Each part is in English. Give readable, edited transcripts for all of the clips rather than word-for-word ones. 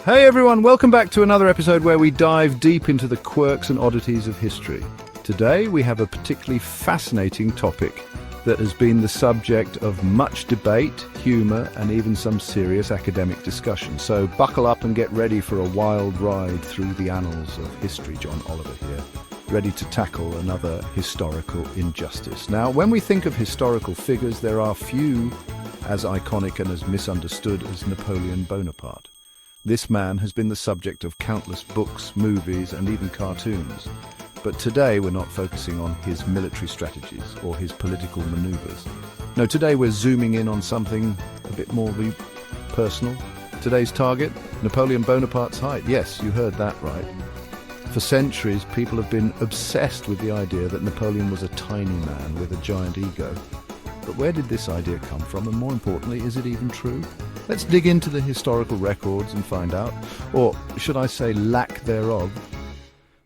Hey everyone, welcome back to another episode where we dive deep into the quirks and oddities of history. Today we have a particularly fascinating topic that has been the subject of much debate, humour and even some serious academic discussion. So buckle up and get ready for a wild ride through the annals of history. John Oliver here, ready to tackle another historical injustice. Now, when we think of historical figures, there are few as iconic and as misunderstood as Napoleon Bonaparte. This man has been the subject of countless books, movies, and even cartoons. But today we're not focusing on his military strategies or his political maneuvers. No, today we're zooming in on something a bit more personal. Today's target, Napoleon Bonaparte's height. Yes, you heard that right. For centuries, people have been obsessed with the idea that Napoleon was a tiny man with a giant ego. But where did this idea come from, and more importantly, is it even true? Let's dig into the historical records and find out, or should I say lack thereof.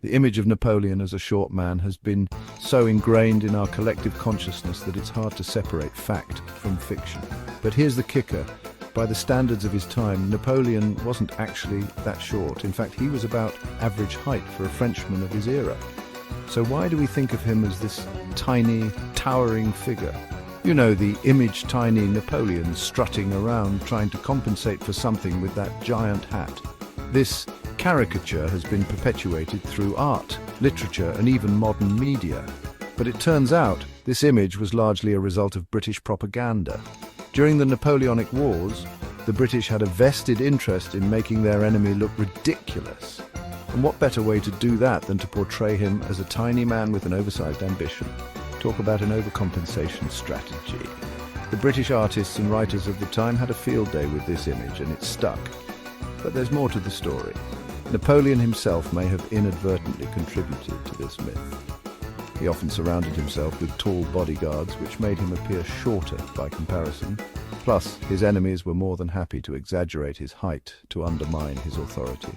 The image of Napoleon as a short man has been so ingrained in our collective consciousness that it's hard to separate fact from fiction. But here's the kicker. By the standards of his time, Napoleon wasn't actually that short. In fact, he was about average height for a Frenchman of his era. So why do we think of him as this tiny, towering figure? You know, the image-tiny Napoleon strutting around trying to compensate for something with that giant hat. This caricature has been perpetuated through art, literature and even modern media. But it turns out this image was largely a result of British propaganda. During the Napoleonic Wars, the British had a vested interest in making their enemy look ridiculous. And what better way to do that than to portray him as a tiny man with an oversized ambition? Talk about an overcompensation strategy. The British artists and writers of the time had a field day with this image, and it stuck. But there's more to the story. Napoleon himself may have inadvertently contributed to this myth. He often surrounded himself with tall bodyguards, which made him appear shorter by comparison. Plus, his enemies were more than happy to exaggerate his height to undermine his authority.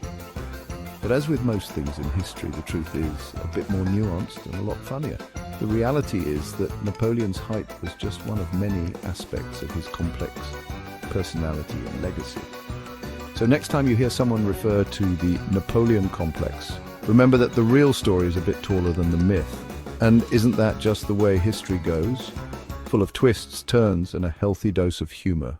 But as with most things in history, the truth is a bit more nuanced and a lot funnier. The reality is that Napoleon's height was just one of many aspects of his complex personality and legacy. So next time you hear someone refer to the Napoleon complex, remember that the real story is a bit taller than the myth. And isn't that just the way history goes? Full of twists, turns, and a healthy dose of humor.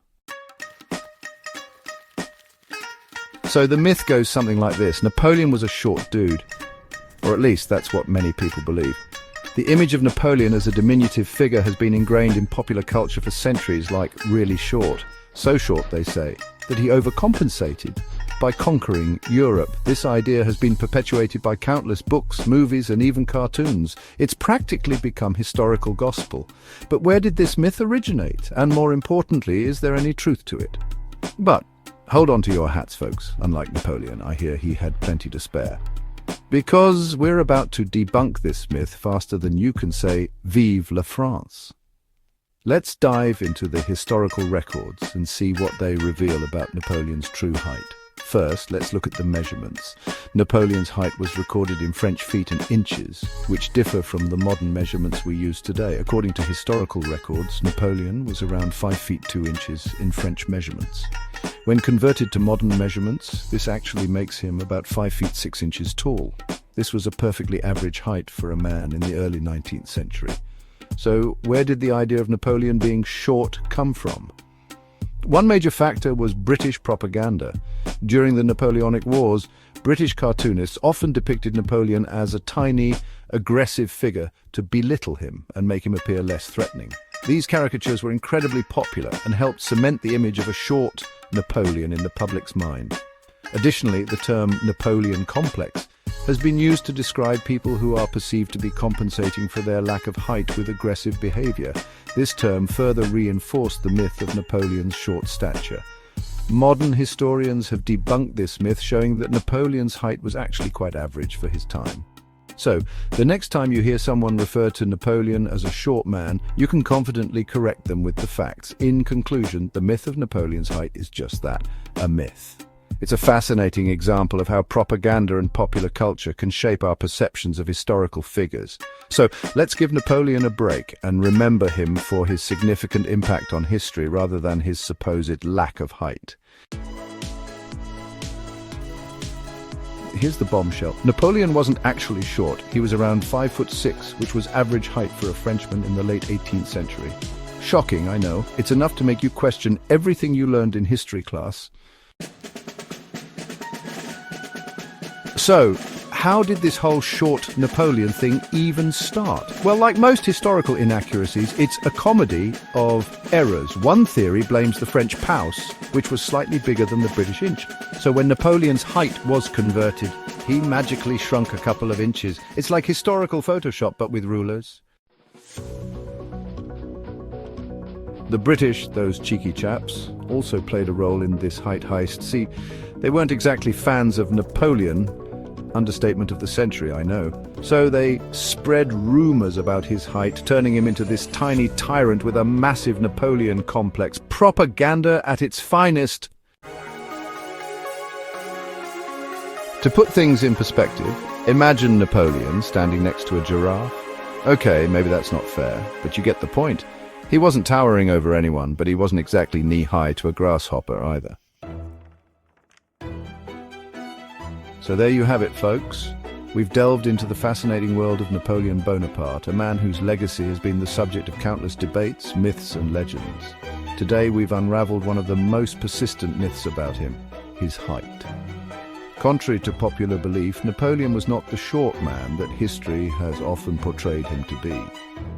So the myth goes something like this. Napoleon was a short dude. Or at least that's what many people believe. The image of Napoleon as a diminutive figure has been ingrained in popular culture for centuries, like really short. So short, they say, that he overcompensated by conquering Europe. This idea has been perpetuated by countless books, movies, and even cartoons. It's practically become historical gospel. But where did this myth originate? And more importantly, is there any truth to it? But hold on to your hats, folks. Unlike Napoleon, I hear he had plenty to spare. Because we're about to debunk this myth faster than you can say, Vive la France. Let's dive into the historical records and see what they reveal about Napoleon's true height. First, let's look at the measurements. Napoleon's height was recorded in French feet and inches, which differ from the modern measurements we use today. According to historical records, Napoleon was around 5 feet 2 inches in French measurements. When converted to modern measurements, this actually makes him about 5 feet 6 inches tall. This was a perfectly average height for a man in the early 19th century. So where did the idea of Napoleon being short come from? One major factor was British propaganda. During the Napoleonic Wars, British cartoonists often depicted Napoleon as a tiny, aggressive figure to belittle him and make him appear less threatening. These caricatures were incredibly popular and helped cement the image of a short Napoleon in the public's mind. Additionally, the term Napoleon complex has been used to describe people who are perceived to be compensating for their lack of height with aggressive behavior. This term further reinforced the myth of Napoleon's short stature. Modern historians have debunked this myth, showing that Napoleon's height was actually quite average for his time. So, the next time you hear someone refer to Napoleon as a short man, you can confidently correct them with the facts. In conclusion, the myth of Napoleon's height is just that, a myth. It's a fascinating example of how propaganda and popular culture can shape our perceptions of historical figures. So let's give Napoleon a break and remember him for his significant impact on history rather than his supposed lack of height. here's the bombshell. Napoleon wasn't actually short. He was around 5'6", which was average height for a Frenchman in the late 18th century. Shocking, I know. It's enough to make you question everything you learned in history class. So, how did this whole short Napoleon thing even start? Well, like most historical inaccuracies, it's a comedy of errors. One theory blames the French paus, which was slightly bigger than the British inch. So when Napoleon's height was converted, he magically shrunk a couple of inches. It's like historical Photoshop, but with rulers. The British, those cheeky chaps, also played a role in this height heist. See, they weren't exactly fans of Napoleon. Understatement of the century, I know. So they spread rumors about his height, turning him into this tiny tyrant with a massive Napoleon complex. Propaganda at its finest. To put things in perspective, imagine Napoleon standing next to a giraffe. Okay, maybe that's not fair, but you get the point. He wasn't towering over anyone, but he wasn't exactly knee-high to a grasshopper either. So there you have it, folks. We've delved into the fascinating world of Napoleon Bonaparte, a man whose legacy has been the subject of countless debates, myths and legends. Today we've unraveled one of the most persistent myths about him, his height. Contrary to popular belief, Napoleon was not the short man that history has often portrayed him to be.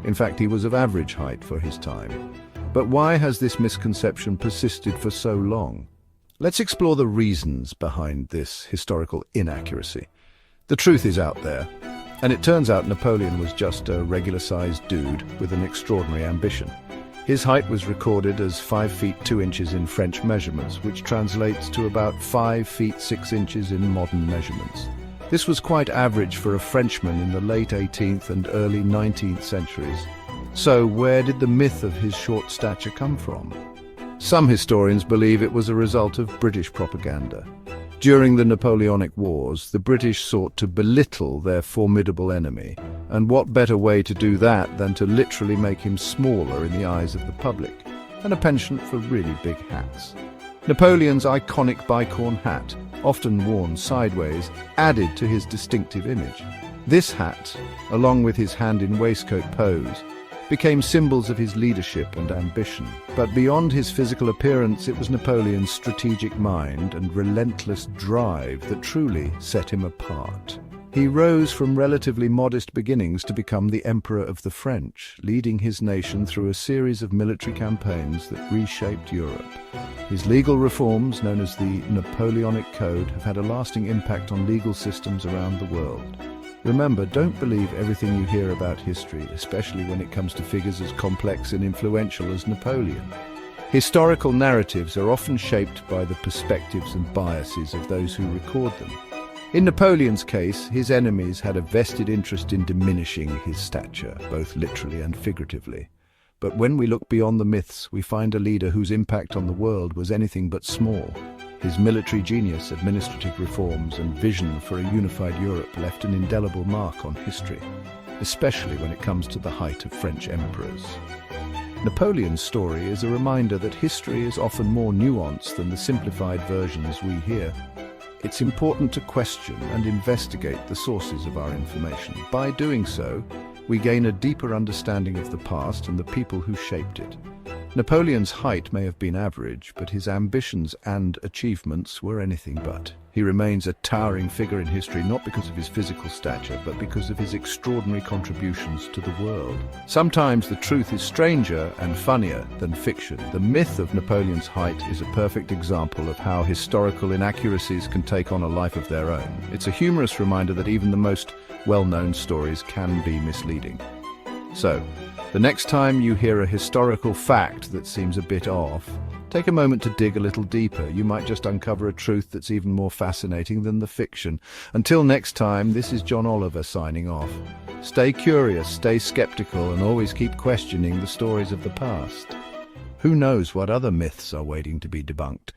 In fact, he was of average height for his time. But why has this misconception persisted for so long? Let's explore the reasons behind this historical inaccuracy. The truth is out there, and it turns out Napoleon was just a regular-sized dude with an extraordinary ambition. His height was recorded as 5 feet 2 inches in French measurements, which translates to about 5 feet 6 inches in modern measurements. This was quite average for a Frenchman in the late 18th and early 19th centuries. So where did the myth of his short stature come from? Some historians believe it was a result of British propaganda. During the Napoleonic Wars, the British sought to belittle their formidable enemy, and what better way to do that than to literally make him smaller in the eyes of the public, and a penchant for really big hats. Napoleon's iconic bicorn hat, often worn sideways, added to his distinctive image. This hat, along with his hand-in-waistcoat pose, became symbols of his leadership and ambition. But beyond his physical appearance, it was Napoleon's strategic mind and relentless drive that truly set him apart. He rose from relatively modest beginnings to become the Emperor of the French, leading his nation through a series of military campaigns that reshaped Europe. His legal reforms, known as the Napoleonic Code, have had a lasting impact on legal systems around the world. Remember, don't believe everything you hear about history, especially when it comes to figures as complex and influential as Napoleon. Historical narratives are often shaped by the perspectives and biases of those who record them. In Napoleon's case, his enemies had a vested interest in diminishing his stature, both literally and figuratively. But when we look beyond the myths, we find a leader whose impact on the world was anything but small. His military genius, administrative reforms, and vision for a unified Europe left an indelible mark on history, especially when it comes to the height of French emperors. Napoleon's story is a reminder that history is often more nuanced than the simplified versions we hear. It's important to question and investigate the sources of our information. By doing so, we gain a deeper understanding of the past and the people who shaped it. Napoleon's height may have been average, but his ambitions and achievements were anything but. He remains a towering figure in history not because of his physical stature, but because of his extraordinary contributions to the world. Sometimes the truth is stranger and funnier than fiction. The myth of Napoleon's height is a perfect example of how historical inaccuracies can take on a life of their own. It's a humorous reminder that even the most well-known stories can be misleading. So, the next time you hear a historical fact that seems a bit off, take a moment to dig a little deeper. You might just uncover a truth that's even more fascinating than the fiction. Until next time, this is John Oliver signing off. Stay curious, stay skeptical, and always keep questioning the stories of the past. Who knows what other myths are waiting to be debunked?